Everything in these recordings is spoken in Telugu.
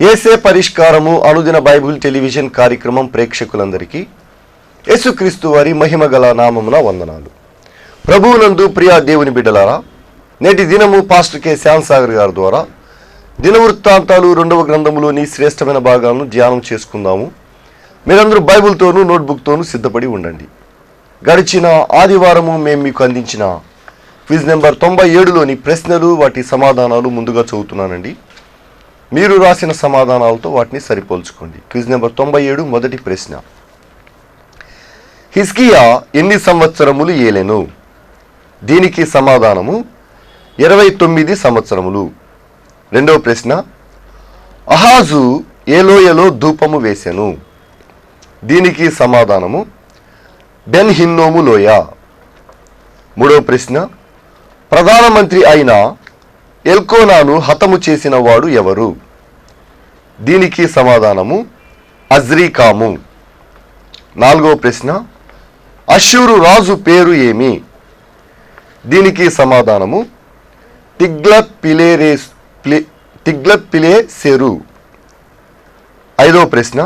ఏసే పరిష్కారము అనుదిన బైబిల్ టెలివిజన్ కార్యక్రమం ప్రేక్షకులందరికీ యేసుక్రీస్తు వారి మహిమగల నామమున వందనాలు. ప్రభువునందు ప్రియా దేవుని బిడ్డలారా, నేటి దినము పాస్టర్ కె శ్యామ్ సాగర్ గారి ద్వారా దినవృత్తాంతాలు 2వ గ్రంథములోని శ్రేష్టమైన భాగాలను ధ్యానం చేసుకుందాము. మీరందరూ బైబిల్తోనూ నోట్బుక్తోనూ సిద్ధపడి ఉండండి. గడిచిన ఆదివారము మేము మీకు అందించిన క్విజ్ నెంబర్ 97లోని ప్రశ్నలు, వాటి సమాధానాలు ముందుగా చదువుతున్నానండి. మీరు రాసిన సమాధానాలతో వాటిని సరిపోల్చుకోండి. క్విజ్ నెంబర్ 97 మొదటి ప్రశ్న, హిజ్కియా ఎన్ని సంవత్సరములు ఏలెను? దీనికి సమాధానము 29 సంవత్సరములు. రెండవ ప్రశ్న, అహాజు ఏ లోయలో ధూపము వేసెను? దీనికి సమాధానము బెన్ హిన్నోము లోయ. మూడవ ప్రశ్న, ప్రధానమంత్రి అయిన ఎల్కోనాను హతము చేసిన వాడు ఎవరు? దీనికి సమాధానము అజ్రీకాము. నాలుగవ ప్రశ్న, అష్షూరు రాజు పేరు ఏమి? దీనికి సమాధానము తిగ్లత్ పిలేసెరు. ఐదవ ప్రశ్న,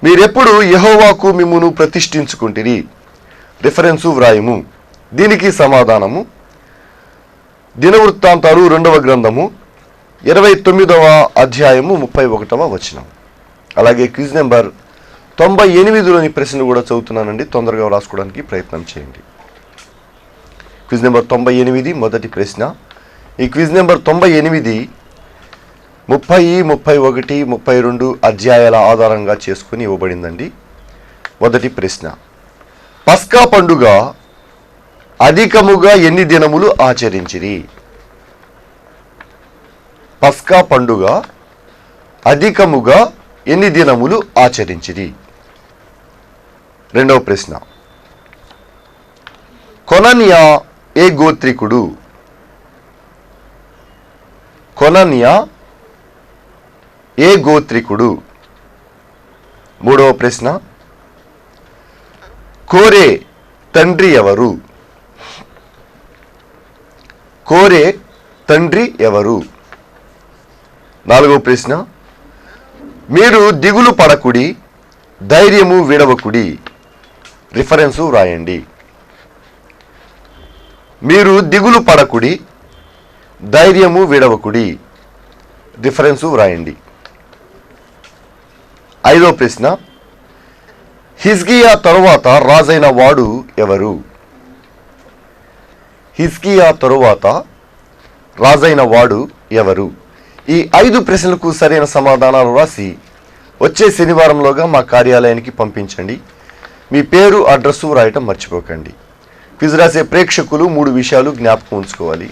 మీరెప్పుడు యెహోవాకు మిమ్మును ప్రతిష్ఠించుకుంటిరి? రిఫరెన్సు వ్రాయము. దీనికి సమాధానము దినవృత్తాంతాలు 2వ గ్రంథము 29వ అధ్యాయము 31వ వచనం. అలాగే క్విజ్ నెంబర్ 98లోని ప్రశ్న కూడా చదువుతున్నానండి, తొందరగా రాసుకోవడానికి ప్రయత్నం చేయండి. క్విజ్ నెంబర్ 98 మొదటి ప్రశ్న. ఈ క్విజ్ నెంబర్ 98 30, 31, 32 అధ్యాయాల ఆధారంగా చేసుకుని ఇవ్వబడిందండి. మొదటి ప్రశ్న, పస్కా పండుగ అధికముగా ఎన్ని దినములు ఆచరించిరి? పస్కా పండుగ అధికముగా ఎన్ని దినములు ఆచరించిరి? రెండవ ప్రశ్న, కొనన్యా ఏ గోత్రికుడు? కొనన్యా ఏ గోత్రికుడు? మూడవ ప్రశ్న, కోరే తండ్రి ఎవరు? కోరే తండ్రి ఎవరు? నాలుగవ ప్రశ్న, మీరు దిగులు పడకుడి, ధైర్యము విడవకుడి. రిఫరెన్సు వ్రాయండి. మీరు దిగులు పడకుడి, ధైర్యము విడవకుడి. రిఫరెన్సు వ్రాయండి. ఐదవ ప్రశ్న, హిజ్కియా తరువాత రాజైన వాడు ఎవరు? హిజ్కియా తరువాత రాజైన వాడు ఎవరు? ఈ 5 ప్రశ్నలకు సరైన సమాధానాలు రాసి వచ్చే శనివారంలోగా మా కార్యాలయానికి పంపించండి. మీ పేరు, అడ్రస్సు రాయటం మర్చిపోకండి. క్విజ్ రాసే ప్రేక్షకులు 3 విషయాలు జ్ఞాపకం ఉంచుకోవాలి.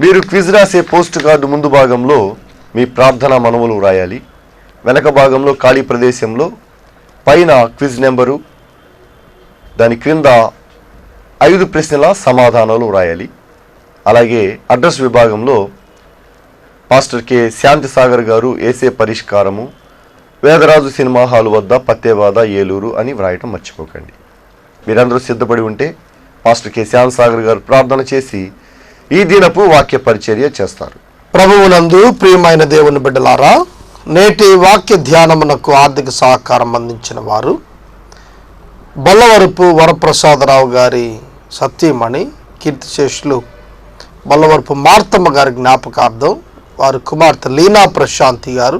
మీరు క్విజ్ రాసే పోస్ట్ కార్డు ముందు భాగంలో మీ ప్రార్థనా మనవులు రాయాలి. వెనక భాగంలో ఖాళీ ప్రదేశంలో పైన క్విజ్ నెంబరు, దాని క్రింద 5 ప్రశ్నల సమాధానాలు రాయాలి. అలాగే అడ్రస్ విభాగంలో పాస్టర్ కె శాంతి సాగర్ గారు, ఏసే పరిష్కారము, వేదరాజు సినిమా హాల్ వద్ద, పత్తేవాద, ఏలూరు అని వ్రాయటం మర్చిపోకండి. మీరందరూ సిద్ధపడి ఉంటే పాస్టర్ కె శ్యామ్ సాగర్ గారు ప్రార్థన చేసి ఈ దినపు వాక్య పరిచర్య చేస్తారు. ప్రభువునందు ప్రియమైన దేవుని బిడ్డలారా, నేటి వాక్య ధ్యానమునకు ఆర్థిక సహకారం అందించిన వారు బొల్లవరపు వరప్రసాదరావు గారి సత్యమణి, కీర్తిశేషులు బొల్లవరపు మార్తమ్మ గారి జ్ఞాపకార్థం వారి కుమార్తె లీనా ప్రశాంతి గారు,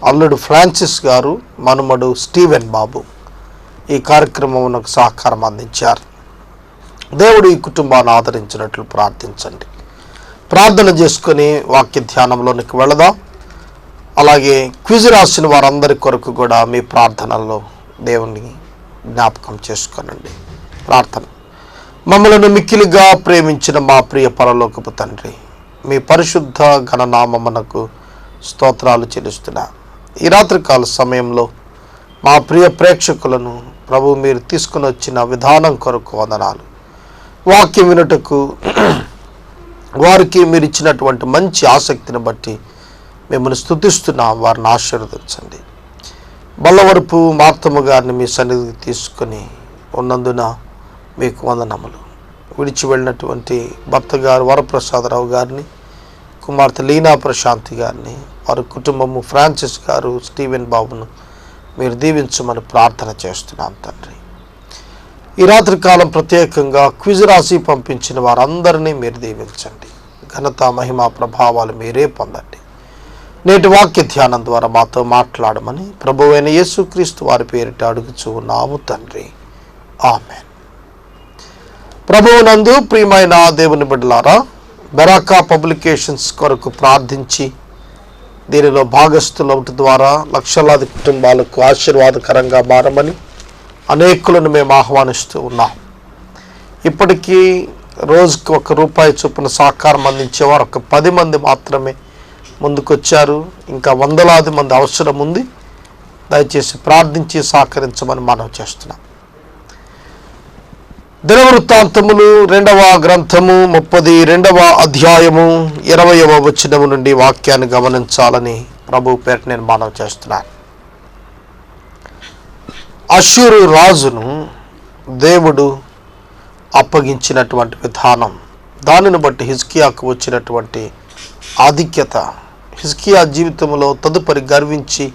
అల్లుడు ఫ్రాన్సిస్ గారు, మనుమడు స్టీవెన్ బాబు ఈ కార్యక్రమమునకు సహకారం అందించారు. దేవుడు ఈ కుటుంబాన్ని ఆదరించినట్లు ప్రార్థించండి. ప్రార్థన చేసుకొని వాక్య ధ్యానంలోనికి వెళదాం. అలాగే క్విజ్ రాసిన వారందరి కొరకు కూడా మీ ప్రార్థనల్లో దేవుని జ్ఞాపకం చేసుకోనండి. ప్రార్థన. మమ్మలను మిక్కిలిగా ప్రేమించిన మా ప్రియ పరలోకపు తండ్రి, మీ పరిశుద్ధ ఘననామమునకు స్తోత్రాలు చెల్లిస్తున్నా. ఈ రాత్రికాల సమయంలో మా ప్రియ ప్రేక్షకులను ప్రభు మీరు తీసుకుని వచ్చిన విధానం కొరకు వందనాలు. వాక్యం వినుటకు వారికి మీరు ఇచ్చినటువంటి మంచి ఆసక్తిని బట్టి మిమ్మల్ని స్తుతిస్తున్నాం. వారిని ఆశీర్వదించండి. బల్లవరపు మార్తమ్మ గారిని మీ సన్నిధికి తీసుకొని ఉన్నందున మీకు వందనములు. విడిచి వెళ్ళినటువంటి భర్త గారు వరప్రసాదరావు గారిని, కుమార్తె లీనా ప్రశాంతి గారిని, వారి కుటుంబము, ఫ్రాన్సిస్ గారు, స్టీవెన్ బాబును మీరు దీవించమని ప్రార్థన చేస్తున్నాం తండ్రి. ఈ రాత్రి కాలం ప్రత్యేకంగా క్విజ్ రాసి పంపించిన వారందరినీ మీరు దీవించండి. ఘనత, మహిమ, ప్రభావాలు మీరే పొందండి. నేటి వాక్య ధ్యానం ద్వారా మాతో మాట్లాడమని ప్రభువైన యేసుక్రీస్తు వారి పేరిట అడుగుచూ ఉన్నాము తండ్రి. ఆమేన్. ప్రభువునందు ప్రియమైన దేవుని బిడ్డలారా, బెరాకా పబ్లికేషన్స్ కొరకు ప్రార్థించి దీనిలో భాగస్థులవట ద్వారా లక్షలాది కుటుంబాలకు ఆశీర్వాదకరంగా మారమని అనేకులను మేము ఆహ్వానిస్తూ ఉన్నాం. ఇప్పటికీ రోజుకు ₹1 చొప్పున సహకారం అందించేవారు 10 మంది మాత్రమే ముందుకొచ్చారు. ఇంకా వందలాది మంది అవసరం ఉంది. దయచేసి ప్రార్థించి సహకరించమని మనం చేస్తున్నాం. దినవృత్తాంతములు 2వ గ్రంథము 32వ అధ్యాయము 20వ వచనము నుండి వాక్యాన్ని గమనించాలని ప్రభు పేరిట నేను మనం చేస్తున్నాను. అష్షూరు రాజును దేవుడు అప్పగించినటువంటి విధానం, దానిని బట్టి హిజ్కియాకు వచ్చినటువంటి ఆధిక్యత, హిజ్కియా జీవితంలో తదుపరి గర్వించి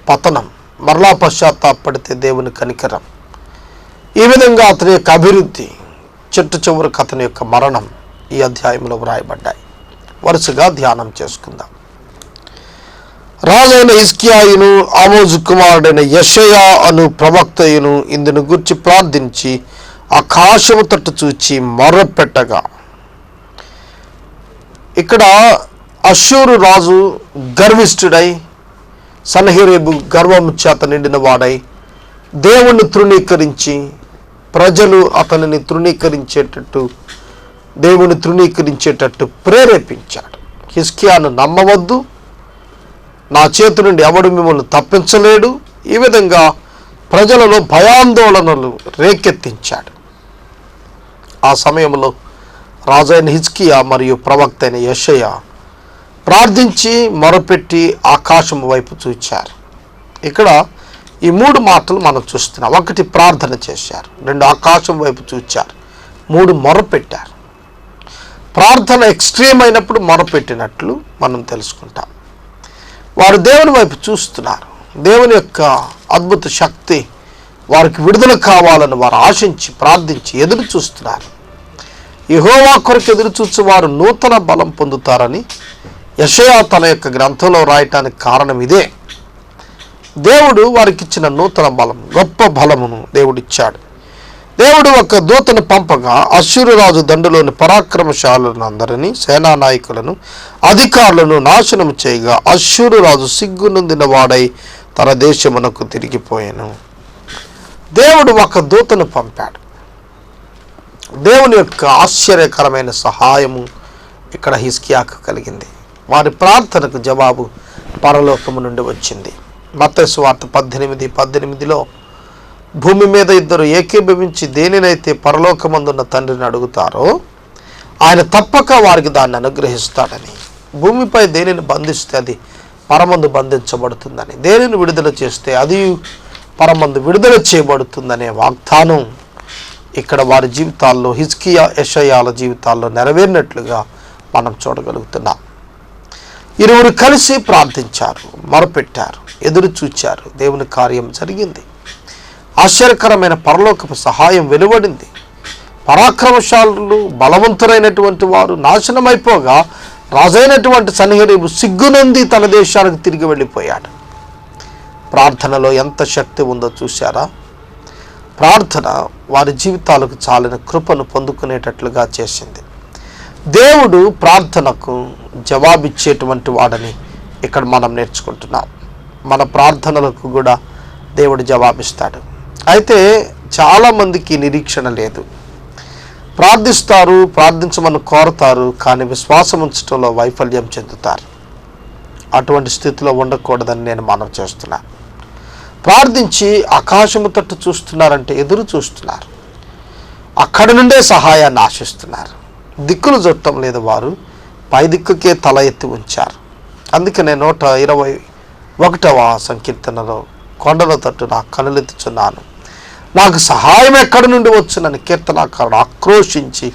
పతనం, మరలా పశ్చాత్తాపడితే దేవుని కనికరం, ఈ విధంగా అతని యొక్క అభివృద్ధి, చిట్ట చివరికి అతని యొక్క మరణం ఈ అధ్యాయంలో వ్రాయబడ్డాయి. వరుసగా ధ్యానం చేసుకుందాం. రాజైన హిజ్కియాయును ఆమోజు కుమారుడైన యెషయా అను ప్రవక్తయును ఇందును గురించి ప్రార్థించి ఆకాశము తట్టు చూచి మొర్రపెట్టగా, ఇక్కడ అష్షూరు రాజు గర్విష్ఠుడై, సన్హెరీబు గర్వము చేత నిండిన వాడై దేవుణ్ణి తృణీకరించి, ప్రజలు అతనిని దేవుని తృణీకరించేటట్టు ప్రేరేపించాడు. హిజ్కియాను నమ్మవద్దు, నా చేతి నుండి ఎవడు మిమ్మల్ని తప్పించలేడు, ఈ విధంగా ప్రజలలో భయాందోళనలు రేకెత్తించాడు. ఆ సమయంలో రాజైన హిజ్కియా మరియు ప్రవక్త అయిన యెషయా ప్రార్థించి మొరపెట్టి ఆకాశం వైపు చూచారు. ఇక్కడ ఈ 3 మాటలు మనం చూస్తున్నాం. 1 ప్రార్థన చేశారు, 2 ఆకాశం వైపు చూచారు, 3 మొరపెట్టారు. ప్రార్థన ఎక్స్ట్రీమ్ అయినప్పుడు మొరపెట్టినట్లు మనం తెలుసుకుంటాం. వారు దేవుని వైపు చూస్తున్నారు. దేవుని యొక్క అద్భుత శక్తి వారికి విడుదల కావాలని వారు ఆశించి ప్రార్థించి ఎదురు చూస్తున్నారు. యెహోవా కొరకు ఎదురు చూచి వారు నూతన బలం పొందుతారని యెషయా తన యొక్క గ్రంథంలో రాయటానికి కారణం ఇదే. దేవుడు వారికి ఇచ్చిన నూతన బలం, గొప్ప బలమును దేవుడిచ్చాడు. దేవుడు ఒక దూతను పంపగా అష్షూరు రాజు దండులోని పరాక్రమశాలను అందరినీ, సేనానాయకులను, అధికారులను నాశనం చేయగా అష్షూరు రాజు సిగ్గునొందిన వాడై తన దేశమునకు తిరిగిపోయాను. దేవుడు ఒక దూతను పంపాడు. దేవుని యొక్క ఆశ్చర్యకరమైన సహాయము ఇక్కడ హిజ్కియాకు కలిగింది. వారి ప్రార్థనకు జవాబు పరలోకము నుండి వచ్చింది. మత్తయి సువార్త 18:18లో భూమి మీద 2 ఏకీభవించి దేనినైతే పరలోకమందున్న తండ్రిని అడుగుతారో ఆయన తప్పక వారికి దాన్ని అనుగ్రహిస్తాడని, భూమిపై దేనిని బంధిస్తే అది పరమందు బంధించబడుతుందని, దేనిని విడుదల చేస్తే అది పరమందు విడుదల చేయబడుతుందనే వాగ్దానం ఇక్కడ వారి జీవితాల్లో, హిజ్కియా, యెషయాల జీవితాల్లో నెరవేరినట్లుగా మనం చూడగలుగుతున్నాం. 2 కలిసి ప్రార్థించారు, మొరపెట్టారు, ఎదురు చూచారు. దేవుని కార్యం జరిగింది. ఆశ్చర్యకరమైన పరలోకపు సహాయం వెలువడింది. పరాక్రమశాలులు, బలవంతులైనటువంటి వారు నాశనమైపోగా రాజైనటువంటి సన్హెరీబు సిగ్గునంది తన దేశానికి తిరిగి వెళ్ళిపోయాడు. ప్రార్థనలో ఎంత శక్తి ఉందో చూశారా? ప్రార్థన వారి జీవితాలకు చాలిన కృపను పొందుకునేటట్లుగా చేసింది. దేవుడు ప్రార్థనకు జవాబిచ్చేటువంటి వాడని ఇక్కడ మనం నేర్చుకుంటున్నాం. మన ప్రార్థనలకు కూడా దేవుడు జవాబిస్తాడు. అయితే చాలామందికి నిరీక్షణ లేదు. ప్రార్థిస్తారు, ప్రార్థించమని కోరతారు, కానీ విశ్వాసం ఉంచడంలో వైఫల్యం చెందుతారు. అటువంటి స్థితిలో ఉండకూడదని నేను మనవి చేస్తున్నాను. ప్రార్థించి ఆకాశము తట్టు చూస్తున్నారంటే ఎదురు చూస్తున్నారు, అక్కడి నుండే సహాయాన్ని ఆశిస్తున్నారు. దిక్కులు చుట్టం లేదు, వారు పై దిక్కుకే తల ఎత్తి ఉంచారు. అందుకనే 121వ సంకీర్తనలో కొండల తట్టు నా కనులెత్తుచున్నాను, నాకు సహాయం ఎక్కడి నుండి వచ్చునని కీర్తనాకారుడు ఆక్రోశించి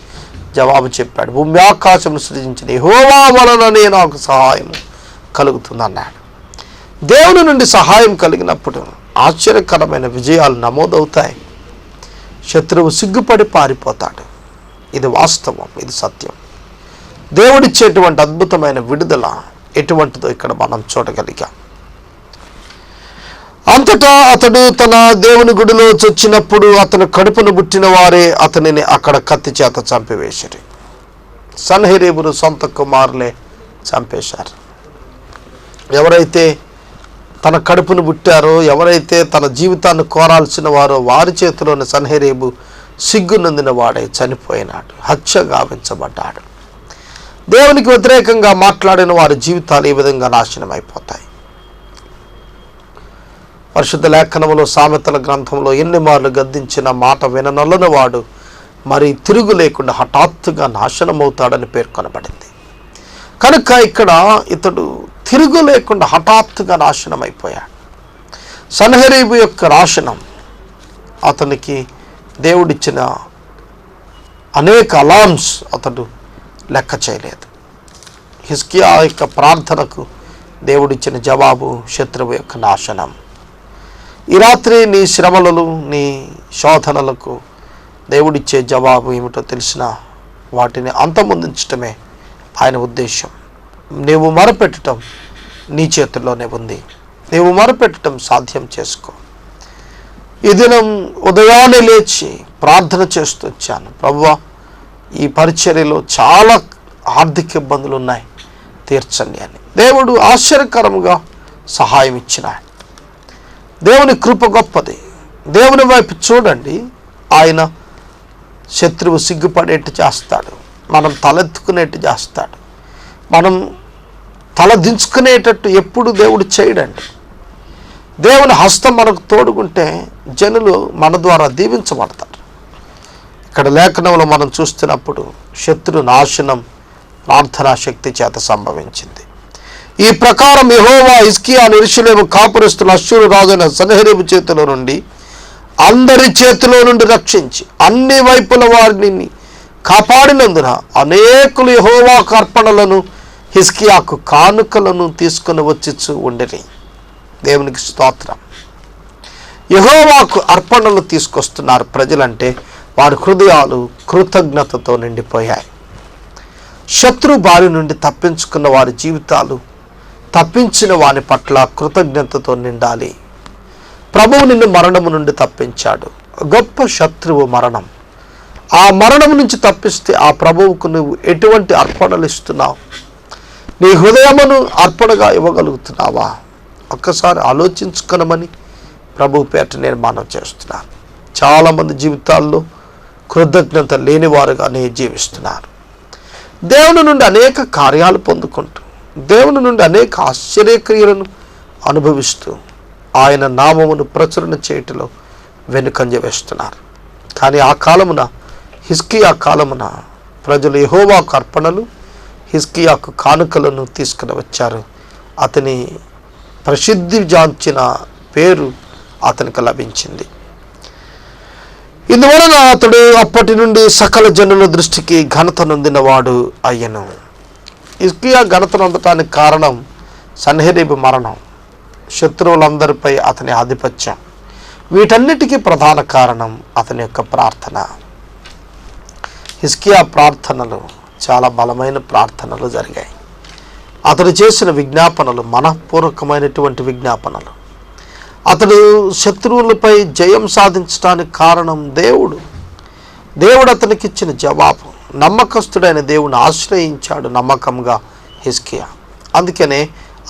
జవాబు చెప్పాడు. భూమి ఆకాశమును సృజించిన యెహోవా వలననే నాకు సహాయము కలుగుతుందన్నాడు. దేవుని నుండి సహాయం కలిగినప్పుడు ఆశ్చర్యకరమైన విజయాలు నమోదవుతాయి. శత్రువు సిగ్గుపడి పారిపోతాడు. ఇది వాస్తవం, ఇది సత్యం. దేవుడిచ్చేటువంటి అద్భుతమైన విడుదల ఎటువంటిదో ఇక్కడ మనం చూడగలిగాం. అంతటా అతడు తన దేవుని గుడిలో చొచ్చినప్పుడు అతను కడుపును పుట్టిన వారే అతనిని అక్కడ కత్తి చేత చంపివేశారు. సన్హెరీబును సొంత కుమారులే చంపేశారు. ఎవరైతే తన కడుపును పుట్టారో, ఎవరైతే తన జీవితాన్ని కోరాల్సిన వారో వారి చేతిలోని సన్హెరీబు సిగ్గు నొందిన వాడే చనిపోయినాడు, హత్య గావించబడ్డాడు. దేవునికి వ్యతిరేకంగా మాట్లాడిన వారి జీవితాలు ఈ విధంగా నాశనం అయిపోతాయి. పరిశుద్ధ లేఖనములో సామెతల గ్రంథంలో ఎన్ని మార్లు గద్దించిన మాట విననొల్లని వాడు మరి తిరుగు లేకుండా హఠాత్తుగా నాశనమవుతాడని పేర్కొనబడింది. కనుక ఇక్కడ ఇతడు తిరుగు లేకుండా హఠాత్తుగా నాశనం అయిపోయాడు. సన్హెరీబు యొక్క నాశనం అతనికి దేవుడిచ్చిన అనేక అలార్మ్స్ అతడు లెక్క చేయలేదు. హిజ్కియా యొక్క ప్రార్థనకు దేవుడిచ్చిన జవాబు శత్రువు యొక్క నాశనం. ఈ రాత్రి నీ శ్రమలలో, నీ శోధనలకు దేవుడిచ్చే జవాబు ఏమిటో తెలిసిన వాటిని అంతమొందించటమే ఆయన ఉద్దేశం. నీవు మొరపెట్టడం నీ చేతుల్లోనే ఉంది. నీవు మొరపెట్టడం సాధ్యం చేసుకో. ఈ దినం ఉదయాన్నే లేచి ప్రార్థన చేస్తూ వచ్చాను, ప్రభువా ఈ పరిచర్యలో చాలా ఆర్థిక ఇబ్బందులు ఉన్నాయి, తీర్చండి అని. దేవుడు ఆశ్చర్యకరంగా సహాయం ఇచ్చినాడు. దేవుని కృప గొప్పది. దేవుని వైపు చూడండి, ఆయన శత్రువు సిగ్గుపడేట్టు చేస్తాడు, మనం తలెత్తుకునేట్టు చేస్తాడు. మనం తల దించుకునేటట్టు ఎప్పుడు దేవుడు చేయడండి. దేవుని హస్తం మనకు తోడుకుంటే జనులు మన ద్వారా దీవించబడతారు. ఇక్కడ లేఖనంలో మనం చూస్తున్నప్పుడు శత్రు నాశనం ప్రార్థనా శక్తి చేత సంభవించింది. ఈ ప్రకారం యెహోవా హిజ్కియాను యెరూషలేము కాపురస్తుల అష్షూరు రాజైన సన్హెరీబు చేతిలో నుండి అందరి చేతిలో నుండి రక్షించి అన్ని వైపుల వారిని కాపాడినందున అనేకులు యెహోవాకు అర్పణలను హిజ్కియాకు కానుకలను తీసుకుని వచ్చి ఉండిరి. దేవునికి స్తోత్రం. యెహోవాకు అర్పణలు తీసుకొస్తున్నారు ప్రజలంటే వారి హృదయాలు కృతజ్ఞతతో నిండిపోయాయి. శత్రు బారి నుండి తప్పించుకున్న వారి జీవితాలు తప్పించిన వాని పట్ల కృతజ్ఞతతో నిండాలి. ప్రభువు నిన్ను మరణము నుండి తప్పించాడు. గొప్ప శత్రువు మరణం. ఆ మరణం నుంచి తప్పిస్తే ఆ ప్రభువుకు నువ్వు ఎటువంటి అర్పణలు ఇస్తున్నావు? నీ హృదయమును అర్పణగా ఇవ్వగలుగుతున్నావా? ఒక్కసారి ఆలోచించుకొనమని ప్రభు పేట నేను మనవి చేస్తున్నాను. చాలామంది జీవితాల్లో కృతజ్ఞత లేనివారుగానే జీవిస్తున్నారు. దేవుని నుండి అనేక కార్యాలు పొందుకుంటూ, దేవుని నుండి అనేక ఆశ్చర్యక్రియలను అనుభవిస్తూ ఆయన నామమును ప్రచురణ చేయటంలో వెనుకంజ వేస్తున్నారు. కానీ ఆ కాలమున, హిజ్కియా కాలమున ప్రజలు యెహోవాకు అర్పణలు, హిజ్కియాకు కానుకలను తీసుకుని వచ్చారు. అతని ప్రసిద్ధిగాంచిన పేరు అతనికి లభించింది. ఇందువలన అతడు అప్పటి నుండి సకల జనుల దృష్టికి ఘనత నొందినవాడు అయ్యను. హిజ్కియా ఘనత నొందటానికి కారణం సన్హెరీబు మరణం, శత్రువులందరిపై అతని ఆధిపత్యం. వీటన్నిటికీ ప్రధాన కారణం అతని యొక్క ప్రార్థన. హిజ్కియా ప్రార్థనలు చాలా బలమైన ప్రార్థనలు జరిగాయి. అతడు చేసిన విజ్ఞాపనలు మనఃపూర్వకమైనటువంటి విజ్ఞాపనలు. అతడు శత్రువులపై జయం సాధించడానికి కారణం దేవుడు అతనికి ఇచ్చిన జవాబు. నమ్మకస్తుడైన దేవుని ఆశ్రయించాడు నమ్మకంగా హిజ్కియా. అందుకనే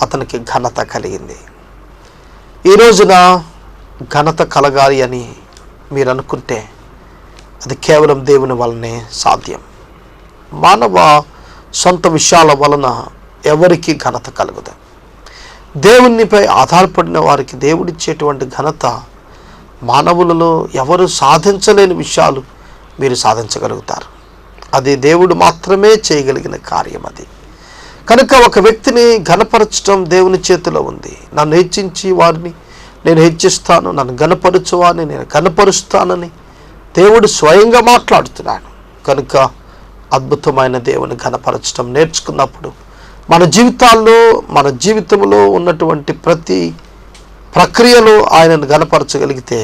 అతనికి ఘనత కలిగింది. ఈ రోజున ఘనత కలగాలి అని మీరు అనుకుంటే అది కేవలం దేవుని వలనే సాధ్యం. మానవ సొంత విషయాల వలన ఎవరికి ఘనత కలుగుదు. దేవునిపై ఆధారపడిన వారికి దేవుడిచ్చేటువంటి ఘనత మానవులలో ఎవరు సాధించలేని విషయాలు మీరు సాధించగలుగుతారు. అది దేవుడు మాత్రమే చేయగలిగిన కార్యం అది. కనుక ఒక వ్యక్తిని ఘనపరచడం దేవుని చేతిలో ఉంది. నన్ను హెచ్చించి వారిని నేను హెచ్చిస్తాను, నన్ను ఘనపరచువారిని నేను ఘనపరుస్తానని దేవుడు స్వయంగా మాట్లాడుతున్నాడు. కనుక అద్భుతమైన దేవుని ఘనపరచడం నేర్చుకున్నప్పుడు మన జీవితాల్లో, మన జీవితంలో ఉన్నటువంటి ప్రతి ప్రక్రియలో ఆయనను గనపరచగలిగితే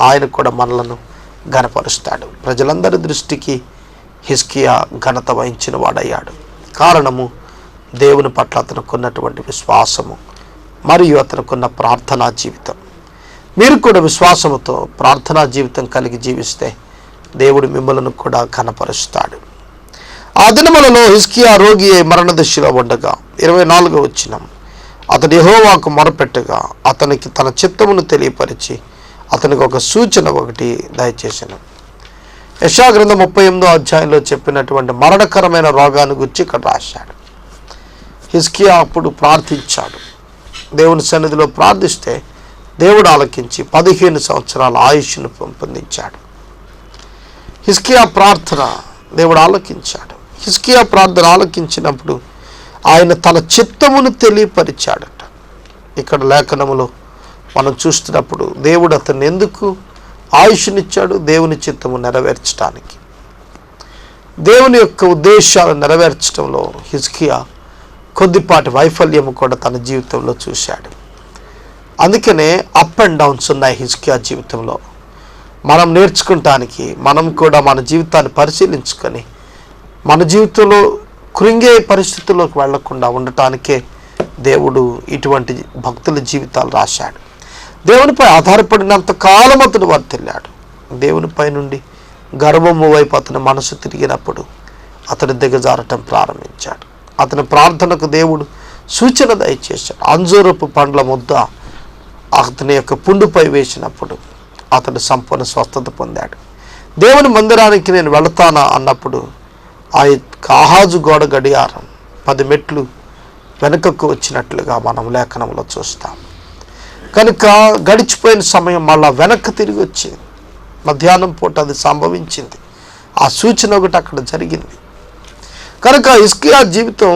ఆయన కూడా మనలను గనపరుస్తాడు. ప్రజలందరి దృష్టికి హిజ్కియా ఘనత వహించిన వాడయ్యాడు. కారణము దేవుని పట్ల అతనుకున్నటువంటి విశ్వాసము మరియు అతనుకున్న ప్రార్థనా జీవితం. మీరు కూడా విశ్వాసముతో ప్రార్థనా జీవితం కలిగి జీవిస్తే దేవుడు మిమ్మల్ని కూడా ఘనపరుస్తాడు. ఆ దినములలో హిజ్కియా రోగి మరణ దశలో ఉండగా 24వ వచనం, అతడు యెహోవాకు మొరపెట్టగా అతనికి తన చిత్తమును తెలియపరిచి అతనికి ఒక సూచన ఒకటి దయచేసెను. యెషయా గ్రంథం 38వ అధ్యాయంలో చెప్పినటువంటి మరణకరమైన రోగాన్ని గురించి ఇక్కడ రాశాడు. హిజ్కియా అప్పుడు ప్రార్థించాడు. దేవుని సన్నిధిలో ప్రార్థిస్తే దేవుడు ఆలకించి 15 సంవత్సరాల ఆయుష్ను పెంపొందించాడు. హిజ్కియా ప్రార్థన దేవుడు ఆలకించాడు. హిజ్కియా ప్రార్థన ఆలకించినప్పుడు ఆయన తన చిత్తమును తెలియపరిచాడట. ఇక్కడ లేఖనములో మనం చూస్తున్నప్పుడు దేవుడు అతన్ని ఎందుకు ఆయుష్నిచ్చాడు? దేవుని చిత్తము నెరవేర్చడానికి, దేవుని యొక్క ఉద్దేశాలను నెరవేర్చడంలో హిజ్కియా కొద్దిపాటి వైఫల్యము కూడా తన జీవితంలో చూశాడు. అందుకనే అప్ అండ్ డౌన్స్ ఉన్నాయి హిజ్కియా జీవితంలో. మనం నేర్చుకుంటానికి, మనం కూడా మన జీవితాన్ని పరిశీలించుకొని మన జీవితంలో కృంగే పరిస్థితుల్లోకి వెళ్లకుండా ఉండటానికే దేవుడు ఇటువంటి భక్తుల జీవితాలు రాశాడు. దేవునిపై ఆధారపడినంత కాలం అతడు వర్తిల్లాడు. దేవునిపై నుండి గర్వము వైపు అతని మనసు తిరిగినప్పుడు అతడు దిగజారటం ప్రారంభించాడు. అతని ప్రార్థనకు దేవుడు సూచన దయచేశాడు. అంజూరపు పండ్ల ముద్ద అతని యొక్క పుండుపై వేసినప్పుడు అతడు సంపూర్ణ స్వస్థత పొందాడు. దేవుని మందిరానికి నేను వెళతానా అన్నప్పుడు ఆ ఆహాజు గోడ గడియారం 10 మెట్లు వెనుకకు వచ్చినట్లుగా మనం లేఖనంలో చూస్తాం. కనుక గడిచిపోయిన సమయం మళ్ళా వెనక్కి తిరిగి వచ్చింది. మధ్యాహ్నం పూట అది సంభవించింది. ఆ సూచన ఒకటి అక్కడ జరిగింది. కనుక హిజ్కియా జీవితం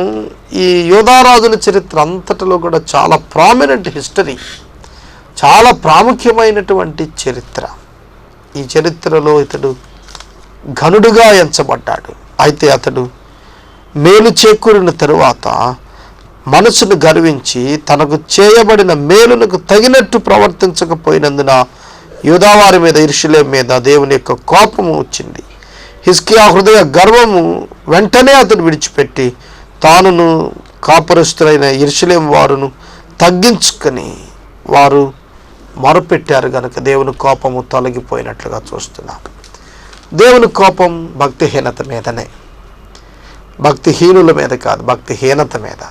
ఈ యోధారాజుల చరిత్ర అంతటిలో కూడా చాలా ప్రామినెంట్ హిస్టరీ, చాలా ప్రాముఖ్యమైనటువంటి చరిత్ర. ఈ చరిత్రలో ఇతడు ఘనుడుగా ఎంచబడ్డాడు. అయితే అతడు మేలు చేకూరిన తరువాత మనసును గర్వించి తనకు చేయబడిన మేలునకు తగినట్టు ప్రవర్తించకపోయినందున యూదావారి మీద, యెరూషలేము మీద దేవుని యొక్క కోపము వచ్చింది. హిజ్కియా హృదయ గర్వము వెంటనే అతడు విడిచిపెట్టి తానును కాపురస్తులైన యెరూషలేము వారును తగ్గించుకొని వారు మొరపెట్టారు గనుక దేవుని కోపము తొలగిపోయినట్లుగా చూస్తున్నాం. దేవుని కోపం భక్తిహీనత మీదనే, భక్తిహీనుల మీద కాదు, భక్తిహీనత మీద.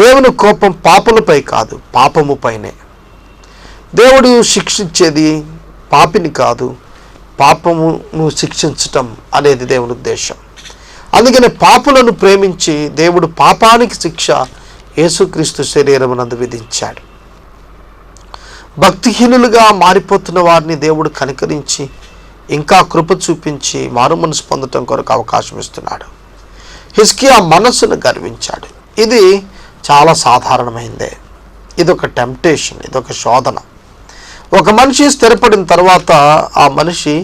దేవుని కోపం పాపులపై కాదు, పాపముపైనే. దేవుడు శిక్షించేది పాపిని కాదు, పాపమును శిక్షించటం అనేది దేవుని ఉద్దేశం. అందుకనే పాపులను ప్రేమించి దేవుడు పాపానికి శిక్ష యేసుక్రీస్తు శరీరమునందు విధించాడు. భక్తిహీనులుగా మారిపోతున్న వారిని దేవుడు కనికరించి ఇంకా కృప చూపించి మారు మనసు పొందటం కొరకు అవకాశం ఇస్తున్నాడు. హిజ్కియా మనస్సును గర్వించాడు. ఇది చాలా సాధారణమైందే. ఇదొక టెంప్టేషన్, ఇదొక శోధన. ఒక మనిషి స్థిరపడిన తర్వాత ఆ మనిషి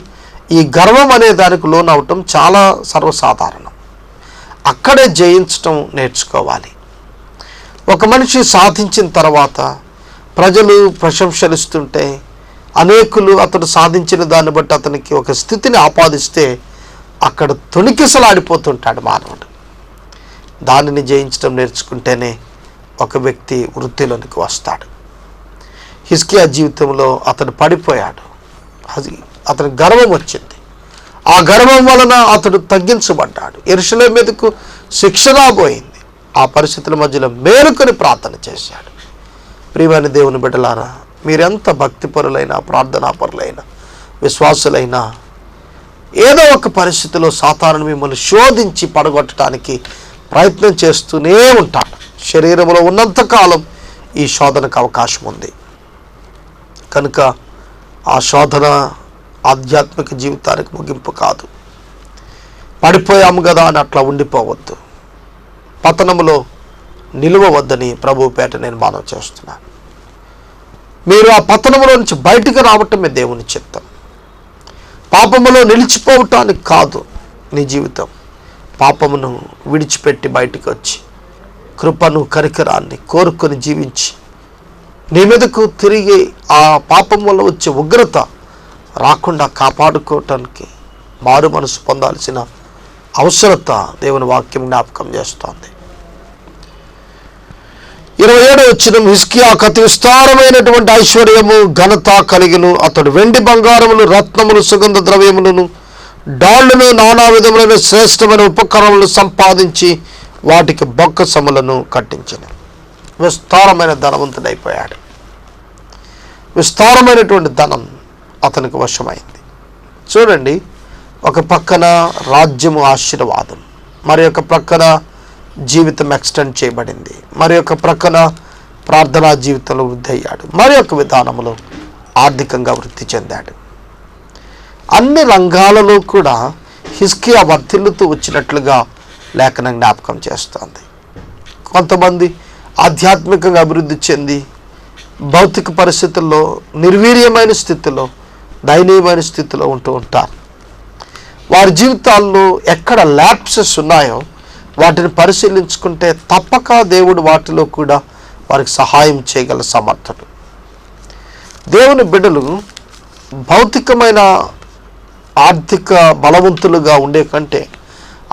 ఈ గర్వం అనే దానికి లోనవటం చాలా సర్వసాధారణం. అక్కడే జయించటం నేర్చుకోవాలి. ఒక మనిషి సాధించిన తర్వాత ప్రజలు ప్రశంసలిస్తుంటే, అనేకులు అతడు సాధించిన దాన్ని బట్టి అతనికి ఒక స్థితిని ఆపాదిస్తే అక్కడ తొణికిసలాడిపోతుంటాడు మానవుడు. దానిని జయించడం నేర్చుకుంటేనే ఒక వ్యక్తి వృత్తిలోనికి వస్తాడు. హిజ్కియా జీవితంలో అతడు పడిపోయాడు. అతని గర్వం వచ్చింది. ఆ గర్వం వలన అతడు తగ్గించబడ్డాడు. యెరూషలేము మీదకు శిక్ష రాబోయింది. ఆ పరిస్థితుల మధ్యలో మేలుకొని ప్రార్థన చేశాడు. ప్రియమైన దేవుని బిడ్డలారా, మీరెంత భక్తిపరులైనా, ప్రార్థనాపరులైనా, విశ్వాసులైనా ఏదో ఒక పరిస్థితిలో సాతానుడు మిమ్మల్ని శోధించి పడగొట్టడానికి ప్రయత్నం చేస్తూనే ఉంటాడు. శరీరంలో ఉన్నంతకాలం ఈ శోధనకు అవకాశం ఉంది. కనుక ఆ శోధన ఆధ్యాత్మిక జీవితానికి ముగింపు కాదు. పడిపోయాము కదా అని అట్లా ఉండిపోవద్దు. పతనములో నిలువవద్దని ప్రభువు పేట నేను మనవి చేస్తున్నాను. మీరు ఆ పతనములో నుంచి బయటకు రావటమే దేవుని చిత్తం. పాపములో నిలిచిపోవటానికి కాదు నీ జీవితం. పాపమును విడిచిపెట్టి బయటకు వచ్చి కృపను కరికరాన్ని కోరుకొని జీవించి నీ మీదకు తిరిగి ఆ పాపం వల్ల వచ్చే ఉగ్రత రాకుండా కాపాడుకోవటానికి మారు మనసు పొందాల్సిన అవసరత దేవుని వాక్యం జ్ఞాపకం చేస్తోంది. 27వ వచనం, హిజ్కియాకు అతి విస్తారమైనటువంటి ఐశ్వర్యము ఘనత కలిగిను. అతడు వెండి బంగారములు రత్నములు సుగంధ ద్రవ్యములను డాళ్లను నానా విధములైన శ్రేష్టమైన ఉపకరణలు సంపాదించి వాటికి బొక్కసములను కట్టించను. విస్తారమైన ధనవంతుడైపోయాడు. విస్తారమైనటువంటి ధనం అతనికి వశమైంది. చూడండి, ఒక పక్కన రాజ్యము ఆశీర్వాదం, మరి ఒక ప్రక్కన జీవితం ఎక్స్టెండ్ చేయబడింది, మరి ఒక ప్రక్కన ప్రార్థనా జీవితంలో వృద్ధి అయ్యాడు, మరి ఒక విధానంలో ఆర్థికంగా వృద్ధి చెందాడు. అన్ని రంగాలలో కూడా హిజ్కియా వర్ధిల్లుతూ వచ్చినట్లుగా లేఖనం జ్ఞాపకం చేస్తోంది. కొంతమంది ఆధ్యాత్మికంగా అభివృద్ధి చెంది భౌతిక పరిస్థితుల్లో నిర్వీర్యమైన స్థితిలో దయనీయమైన స్థితిలో ఉంటూ ఉంటారు. వారి జీవితాల్లో ఎక్కడ ల్యాప్సెస్ ఉన్నాయో వాటిని పరిశీలించుకుంటే తప్పక దేవుడు వాటిలో కూడా వారికి సహాయం చేయగల సమర్థుడు. దేవుని బిడ్డలు భౌతికమైన ఆర్థిక బలవంతులుగా ఉండే కంటే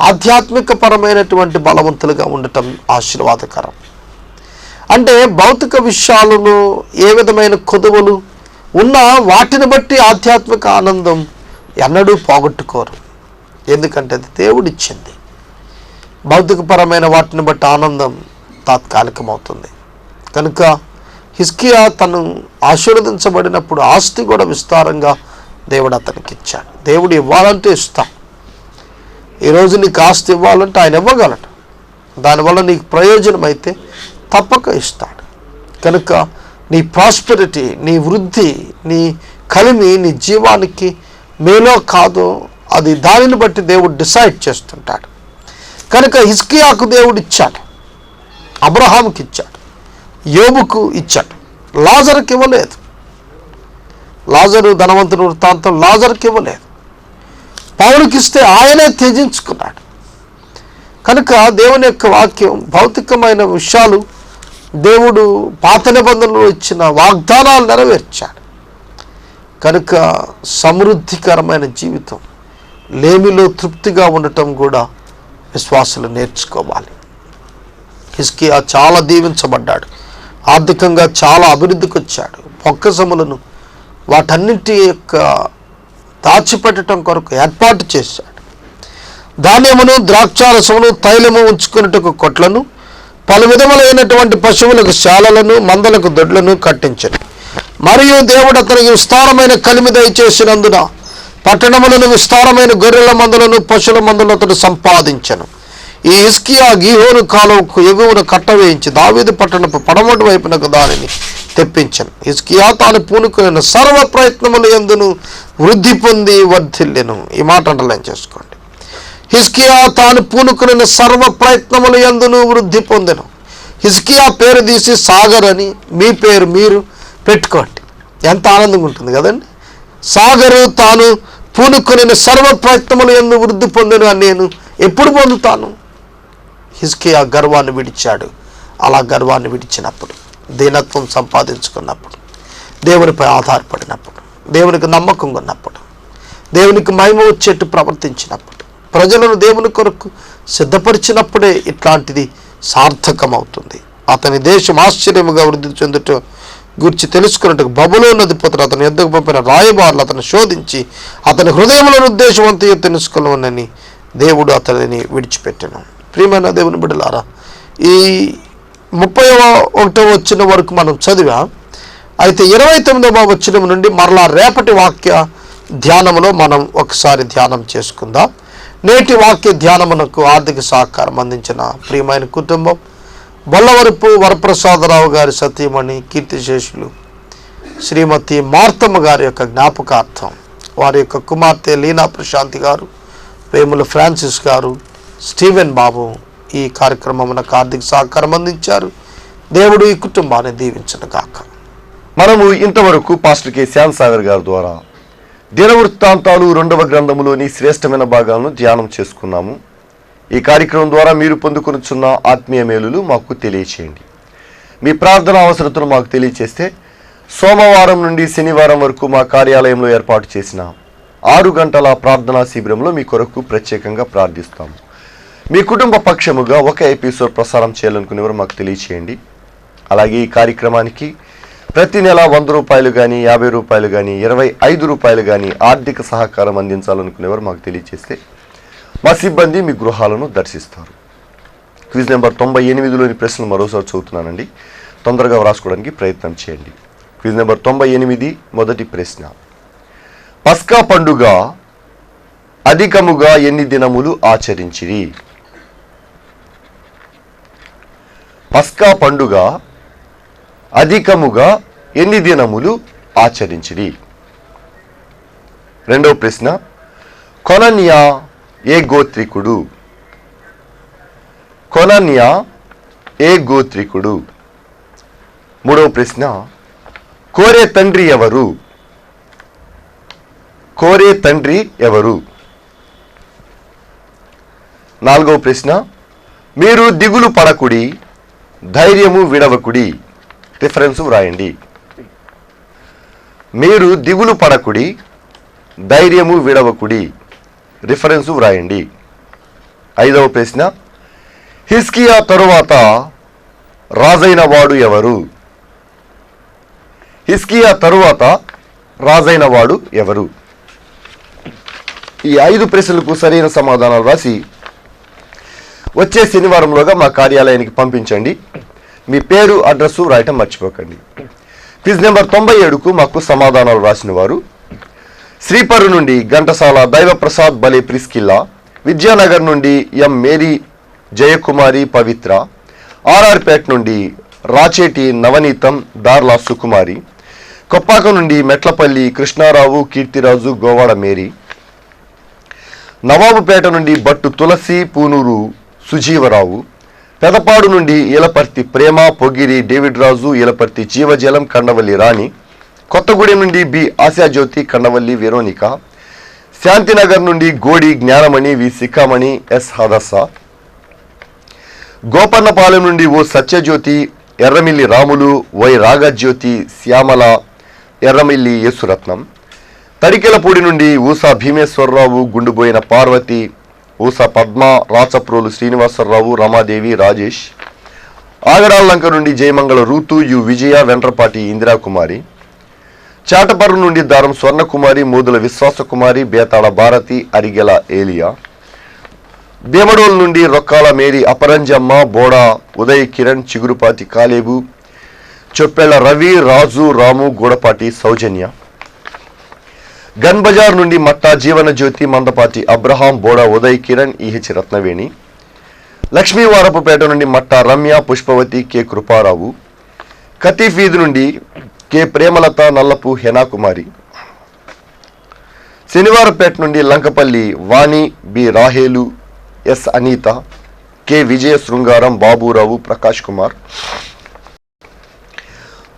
ఆధ్యాత్మిక పరమైనటువంటి బలవంతులుగా ఉండటం ఆశీర్వాదకరం. అంటే భౌతిక విషయాలను ఏ విధమైన కొదువులు ఉన్నా వాటిని బట్టి ఆధ్యాత్మిక ఆనందం ఎన్నడూ పోగొట్టుకోరు. ఎందుకంటే అది దేవుడిచ్చింది. భౌతికపరమైన వాటిని బట్టి ఆనందం తాత్కాలికమవుతుంది. కనుక హిజ్కియా తను ఆశీర్వదించబడినప్పుడు ఆస్తి కూడా విస్తారంగా దేవుడు అతనికి ఇచ్చాడు. దేవుడు ఇవ్వాలంటే ఇస్తాడు. ఈరోజు నీకు ఆస్తి ఇవ్వాలంటే ఆయన ఇవ్వగలడు. దానివల్ల నీకు ప్రయోజనం అయితే తప్పక ఇస్తాడు. కనుక నీ ప్రాస్పెరిటీ, నీ వృద్ధి, నీ కలిమి నీ జీవానికి మేలో కాదో అది దానిని బట్టి దేవుడు డిసైడ్ చేస్తుంటాడు. కనుక హిజ్కియాకు దేవుడు ఇచ్చాడు, అబ్రహాముకి ఇచ్చాడు, యోబుకు ఇచ్చాడు, లాజరుకి ఇవ్వలేదు. లాజరు ధనవంతుని వృత్తాంతం లాజరుకి ఇవ్వలేదు. పౌలుకి ఇస్తే ఆయనే త్యజించుకున్నాడు. కనుక దేవుని యొక్క వాక్యం భౌతికమైన విషయాలు దేవుడు పాత నిబంధనలో ఇచ్చిన వాగ్దానాలు నెరవేర్చాడు. కనుక సమృద్ధికరమైన జీవితం, లేమిలో తృప్తిగా ఉండటం కూడా విశ్వాసులు నేర్చుకోవాలి. హిజ్కియా చాలా దీవించబడ్డాడు. ఆర్థికంగా చాలా అభివృద్ధికి వచ్చాడు. పొక్కసములను వాటన్నింటి యొక్క దాచిపెట్టడం కొరకు ఏర్పాటు చేశాడు. ధాన్యమును ద్రాక్షారసమును తైలము ఉంచుకున్నట్టుకు కొట్లను, పలు విధములైనటువంటి పశువులకు శాలలను మందలకు దొడ్లను కట్టించను. మరియు దేవుడు అతనికి విస్తారమైన కలిమి దయచేసినందున పట్టణములను విస్తారమైన గొర్రెల మందలను పశువుల మందలను అతడు సంపాదించను. ఈ హిజ్కియా గీహోను కాలువకు ఎగువను కట్టవేయించి దావీదు పట్టణపు పడమటి వైపునకు దానిని తెప్పించను. హిజ్కియా తాను పూనుకున్న సర్వ ప్రయత్నములు యందును వృద్ధి పొంది వర్ధిల్లెను. ఈ మాట అండర్లైన్ చేసుకోండి. హిజ్కియా తాను పూనుకున్న సర్వ ప్రయత్నములు యందును వృద్ధి పొందెను. హిజ్కియా పేరు తీసి సాగర్ అని మీ పేరు మీరు పెట్టుకోండి. ఎంత ఆనందంగా ఉంటుంది కదండి. సాగరు తాను పూనుకున్న సర్వ ప్రయత్నములు యందు వృద్ధి పొందెను అని నేను ఎప్పుడు పొందుతాను? హిజ్కియా గర్వాన్ని విడిచాడు. అలా గర్వాన్ని విడిచినప్పుడు, దీనత్వం సంపాదించుకున్నప్పుడు, దేవునిపై ఆధారపడినప్పుడు, దేవునికి నమ్మకంగా ఉన్నప్పుడు, దేవునికి మహిమ వచ్చేట్టు ప్రవర్తించినప్పుడు, ప్రజలను దేవుని కొరకు సిద్ధపరిచినప్పుడే ఇట్లాంటిది సార్థకమవుతుంది. అతని దేశం ఆశ్చర్యముగా వృద్ధి చెందుట గురించి తెలుసుకున్నట్టు బబులోను అధిపతులు అతని యొద్దకు పంపిన రాయబారులు అతను శోధించి అతని హృదయంలోని ఉద్దేశం అంతా తెలుసుకోవాలని దేవుడు అతనిని విడిచిపెట్టాను. ప్రియమైన దేవుని బిడ్డలారా, ఈ 31వ వచనం వరకు మనం చదివా. అయితే 29వ వచనం నుండి మరలా రేపటి వాక్య ధ్యానములో మనం ఒకసారి ధ్యానం చేసుకుందాం. నేటి వాక్య ధ్యానమునకు ఆర్థిక సహకారం అందించిన ప్రియమైన కుటుంబం బొల్లవరపు వరప్రసాదరావు గారి సతీమణి కీర్తిశేషులు శ్రీమతి మార్తమ్మ గారి యొక్క జ్ఞాపకార్థం వారి యొక్క కుమార్తె లీనా ప్రశాంతి గారు, వేముల ఫ్రాన్సిస్ గారు, స్టీవెన్ బాబు ఈ కార్యక్రమమునకు ఆర్థిక సహకారం అందించారు. దేవుడు ఈ కుటుంబాన్ని దీవించను గాక. మనము ఇంతవరకు పాస్టర్ కె శ్యామ్ సాగర్ గారి ద్వారా దినవృత్తాంతాలు 2వ గ్రంథములోని శ్రేష్టమైన భాగాలను ధ్యానం చేసుకున్నాము. ఈ కార్యక్రమం ద్వారా మీరు పొందుకొనుచున్న ఆత్మీయ మేలులు మాకు తెలియచేయండి. మీ ప్రార్థన అవసరతను మాకు తెలియచేస్తే సోమవారం నుండి శనివారం వరకు మా కార్యాలయంలో ఏర్పాటు చేసిన 6 గంటల ప్రార్థనా శిబిరంలో మీ కొరకు ప్రత్యేకంగా ప్రార్థిస్తాము. మీ కుటుంబ పక్షముగా ఒక ఎపిసోడ్ ప్రసారం చేయాలనుకునేవారు మాకు తెలియచేయండి. అలాగే ఈ కార్యక్రమానికి ప్రతి నెల 100 రూపాయలు కానీ 50 రూపాయలు కానీ 25 రూపాయలు కానీ ఆర్థిక సహకారం అందించాలనుకునేవారు మాకు తెలియచేస్తే మా సిబ్బంది మీ గృహాలను దర్శిస్తారు. క్విజ్ నెంబర్ 98లోని ప్రశ్నలు మరోసారి చదువుతున్నానండి, తొందరగా వ్రాసుకోవడానికి ప్రయత్నం చేయండి. క్విజ్ నెంబర్ 98 మొదటి ప్రశ్న. పస్కా పండుగ అధికముగా ఎన్ని దినములు ఆచరించిరి? పస్కా పండుగ అధికముగా ఎన్ని దినములు ఆచరించిరి? రెండవ ప్రశ్న. కొనన్యా ఏ గోత్రికుడు? కొనన్యా ఏ గోత్రికుడు? మూడవ ప్రశ్న. కోరే తండ్రి ఎవరు? కోరే తండ్రి ఎవరు? నాలుగవ ప్రశ్న. మీరు దిగులు పడకుడి, ధైర్యము విడవకుడి. రిఫరెన్స్ వ్రాయండి. మీరు దిగులు పడకుడి, ధైర్యము విడవకుడి. రిఫరెన్స్ వ్రాయండి. ఐదవ ప్రశ్న. హిజ్కియా తరువాత రాజైన వాడు ఎవరు? హిజ్కియా తరువాత రాజైన వాడు ఎవరు? ఈ 5 ప్రశ్నలకు సరైన సమాధానాలు రాసి వచ్చే శనివారంలోగా మా కార్యాలయానికి పంపించండి. మీ పేరు, అడ్రస్సు రాయటం మర్చిపోకండి. క్విజ్ నెంబర్ 97కు మాకు సమాధానాలు రాసిన వారు శ్రీపరు నుండి ఘంటసాల దైవప్రసాద్ బలే ప్రిస్కిల్లా, విద్యానగర్ నుండి ఎం మేరీ జయకుమారి పవిత్ర, ఆర్ఆర్పేట నుండి రాచేటి నవనీతం దార్లా సుకుమారి, కొప్పాక నుండి మెట్లపల్లి కృష్ణారావు కీర్తిరాజు గోవాడ మేరీ, నవాబుపేట నుండి బట్టు తులసి పూనూరు సుజీవరావు, పెదపాడు నుండి ఈలపర్తి ప్రేమ పొగిరి డేవిడ్ రాజు, ఈలపర్తి జీవజలం కండవల్లి రాణి, కొత్తగూడెం నుండి బి ఆశాజ్యోతి కండవల్లి వెరోనిక, శాంతినగర్ నుండి గోడి జ్ఞానమణి వి సిక్కామణి ఎస్ హదస్స, గోపన్నపాలెం నుండి ఓ సత్యజ్యోతి, ఎర్రమిల్లి రాములు, వై రాగజ్యోతి, శ్యామల, ఎర్రమిల్లి యేసురత్నం, తడికెలపూడి నుండి ఊసా భీమేశ్వరరావు, గుండుబోయిన పార్వతి, ఊసా పద్మ, రాచప్రోలు శ్రీనివాసరావు, రమాదేవి, రాజేష్, ఆగడాలంక నుండి జయమంగళ రూతు, యు విజయ, వెంట్రపాటి ఇందిరాకుమారి, చాటపర్రు నుండి దారం స్వర్ణకుమారి, మోదుల విశ్వాసకుమారి, బేతాళ భారతి, అరిగెల ఏలియా, భీమడోల్ నుండి రొక్కాల మేరీ అపరంజమ్మ, బోడా ఉదయ్ కిరణ్, చిగురుపాటి కాలేబు, చొప్పెళ్ల రవి, రాజు, రాము, గూడపాటి సౌజన్య, గన్ బజార్ నుండి మట్టా జీవన జ్యోతి, మందపాటి అబ్రహాం, బోడా ఉదయ్ కిరణ్, ఈహెచ్ రత్నవేణి, లక్ష్మీవారపుపేట నుండి మట్టా రమ్య, పుష్పవతి, కె కృపారావు, కతీఫీద్ నుండి కె ప్రేమలత, నల్లపు హెనాకుమారి, శనివారపేట నుండి లంకపల్లి వాణి, బి రాహేలు, ఎస్ అనీత, కె విజయ శృంగారం, బాబురావు, ప్రకాష్ కుమార్,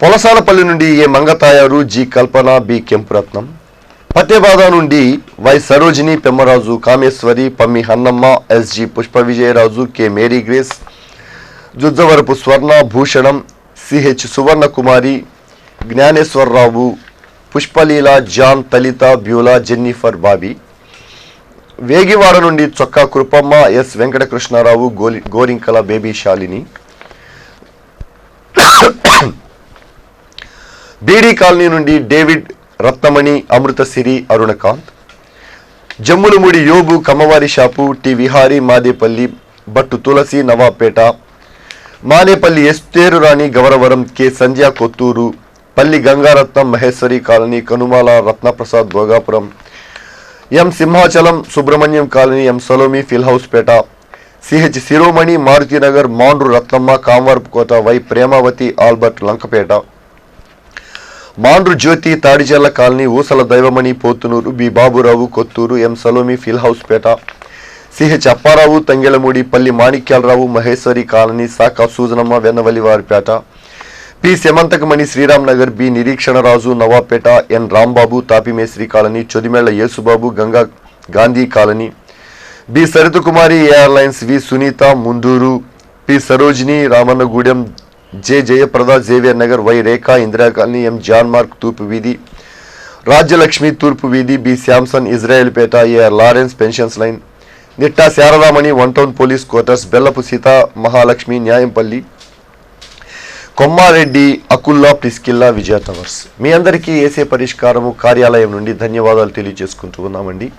పొలసాలపల్లి నుండి ఏ మంగతాయారు, జి కల్పన, బి కెంపురత్నం, ఫతేబాద నుండి why Sarojini, Pemmaraju, Kameswari, Pammi Hannamma, S G Pushpa Vijayaraju, K Mary Grace, Jujjavarapu Swarna, Bhushanam, C H Suvarnakumari, Jnaneswararao, Pushpaleela, John, Talitha, Beulah, Jennifer, Bobby, Vegivada నుండి చొక్కా కృపమ్మ, ఎస్ వెంకటకృష్ణారావు, గోరింకల బేబీ శాలిని, బీడీ కాలనీ నుండి డేవిడ్, రత్నమణి, అమృతసిరి, అరుణకాంత్, జమ్ములముడి యోబు, కమ్మవారి shop, T Vihari, Madepalli, Battu Tulasi, Navapeta, Manepalli Estheru Rani, Gavaravaram, K Sandhya, Kothuru, Palli Gangaratnam, Maheswari colony, Kanumala, Ratnaprasad, Bhogapuram, M Simhachalam, Subrahmanyam colony, M Salomi, Phil House Peta, C H Siromani, Marutinagar, Mandru Ratnamma, Kamavarapukota, Y Premavathi, Albert, Lankapeta, Mandru Jyothi, Tadicherla colony, Usala Daivamani, Pothunuru, B Baburao, Kothuru, M Salomi, Phil House Peta, C H Apparao, Tangelamudi, Palli Manikyalarao, Maheswari colony, Sakha Sujanamma, Vennavallivaripeta, P Semanthakamani, Sriram Nagar, B Nireekshanaraju, Navapeta, N Rambabu, Tapimestri colony, Chodimella Yesubabu, Ganga Gandhi colony, B Saritakumari, airlines, V Sunitha, Munduru, P Sarojini, Ramannagudem, J Jayaprada, Xavier Nagar, Y Rekha, Indira colony, ఎం జాన్ మార్క్ తూర్పు వీధి, రాజ్యలక్ష్మి తూర్పు వీధి, బి శాంసన్, ఇజ్రాయెల్పేట, A R Lawrence pensions line, Nitta Saradamani, one town police quarters, Bellapu Seetha, Mahalakshmi, Nyayampalli, Kommareddy, Akulla, Priscilla, Vijaya towers. మీ అందరికీ ఏసే పరిష్కారము కార్యాలయం నుండి ధన్యవాదాలు తెలియజేసుకుంటూ ఉన్నామండి.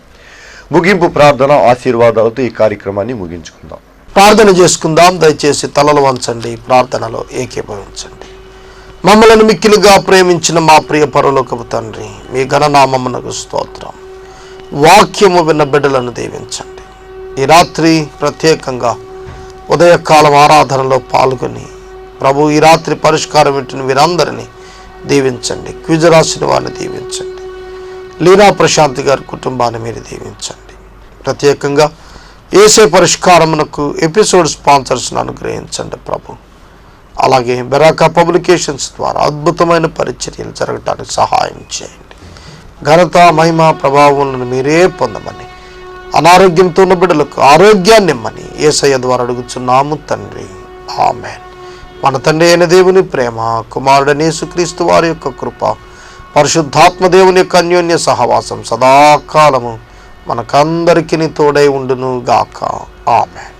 ముగింపు ప్రార్థన ఆశీర్వాదాలతో ఈ కార్యక్రమాన్ని ముగించుకుందాం. ప్రార్థన చేసుకుందాం. దయచేసి తలలు వంచండి, ప్రార్థనలో ఏకీభవించండి. మమ్మల్ని మిక్కిలిగా ప్రేమించిన మా ప్రియ పరలోకపు తండ్రి, మీ ఘననామమునకు స్తోత్రం. వాక్యము విన్న బిడ్డలను దీవించండి. ఈ రాత్రి ప్రత్యేకంగా ఉదయకాలం ఆరాధనలో పాల్గొని ప్రభు ఈ రాత్రి పరిష్కారం పెట్టిన వీరందరినీ దీవించండి. క్విజ్ రాసిన వారిని దీవించండి. లీనా ప్రశాంతి గారి కుటుంబాన్ని మీరు దీవించండి. ప్రత్యేకంగా ఏసే పరిష్కారమునకు ఎపిసోడ్ స్పాన్సర్స్ను అనుగ్రహించండి ప్రభు. అలాగే బెరాకా పబ్లికేషన్స్ ద్వారా అద్భుతమైన పరిచర్యలు జరగటానికి సహాయం చేయండి. ఘనత, మహిమ, ప్రభావములను మీరే పొందమని, అనారోగ్యంతో ఉన్న బిడ్డలకు ఆరోగ్యాన్ని ఇమ్మని యేసయ్య ద్వారా అడుగుచున్నాము తండ్రి. ఆమేన్. మన తండ్రి అయిన దేవుని ప్రేమ, కుమారుడైన యేసుక్రీస్తు వారి యొక్క కృప, పరిశుద్ధాత్మ దేవుని యొక్క అన్యోన్య సహవాసం సదాకాలము మనకందరికీ తోడై ఉండును గాక. ఆమేన్.